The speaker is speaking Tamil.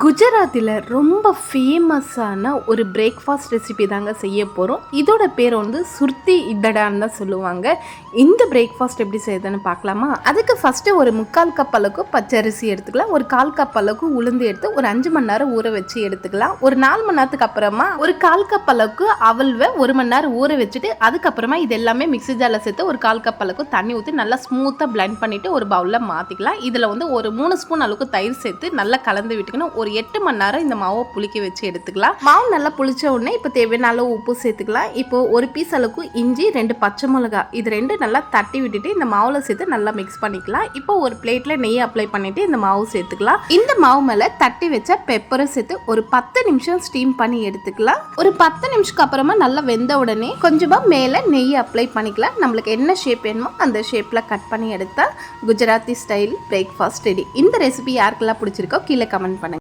குஜராத்தில் ரொம்ப ஃபேமஸான ஒரு பிரேக்ஃபாஸ்ட் ரெசிபி தாங்க செய்ய போகிறோம். இதோட பேர் வந்து சுர்த்தி இதடான்னு தான் சொல்லுவாங்க. இந்த பிரேக்ஃபாஸ்ட் எப்படி செய்யுதுன்னு பார்க்கலாமா? அதுக்கு ஃபஸ்ட்டு ஒரு 3/4 கப் அளவுக்கு பச்சரிசி எடுத்துக்கலாம். ஒரு 1/4 கப் அளவுக்கு உளுந்து எடுத்து ஒரு 5 மணி நேரம் ஊற வச்சு எடுத்துக்கலாம். ஒரு 4 மணி நேரத்துக்கு அப்புறமா ஒரு 1/4 கப் அளவுக்கு அவல்வை 1 மணி நேரம் ஊற வச்சுட்டு அதுக்கப்புறமா இது எல்லாமே மிக்ஸி ஜாரில் சேர்த்து ஒரு 1/4 கப் அளவுக்கு தண்ணி ஊற்றி நல்லா ஸ்மூத்தாக பிளெண்ட் பண்ணிவிட்டு ஒரு பவுலில் மாற்றிக்கலாம். இதில் வந்து ஒரு 3 ஸ்பூன் அளவுக்கு தயிர் சேர்த்து நல்லா கலந்து விட்டுக்கணும். ஒரு 8 மணி நேரம் இந்த மாவை புளிக்க வச்சு எடுத்துக்கலாம். மாவு நல்லா புளிச்ச உடனே இப்போ தேவையான அளவு உப்பு சேர்த்துக்கலாம். இப்போ ஒரு பீஸ் அளவுக்கு இஞ்சி, 2 பச்சை மிளகாய் இது 2 நல்லா தட்டி விட்டுட்டு இந்த மாவுல சேர்த்து நல்லா மிக்ஸ் பண்ணிக்கலாம். இப்போ ஒரு பிளேட்ல நெய் அப்ளை பண்ணிட்டு இந்த மாவு சேர்த்துக்கலாம். இந்த மாவு மேல தட்டி வச்ச பெப்பரை சேர்த்து ஒரு 10 நிமிஷம் ஸ்டீம் பண்ணி எடுத்துக்கலாம். ஒரு 10 நிமிஷத்துக்கு அப்புறமா நல்லா வெந்த உடனே கொஞ்சமா மேல நெய் அப்ளை பண்ணிக்கலாம். நம்மளுக்கு என்ன ஷேப் வேணுமோ அந்த ஷேப்ல கட் பண்ணி எடுத்தா குஜராத்தி ஸ்டைல் பிரேக்ஃபாஸ்ட் ரெடி. இந்த ரெசிபி யாருக்கெல்லாம் பிடிச்சிருக்கோ கீழே கமெண்ட் பண்ணுங்க.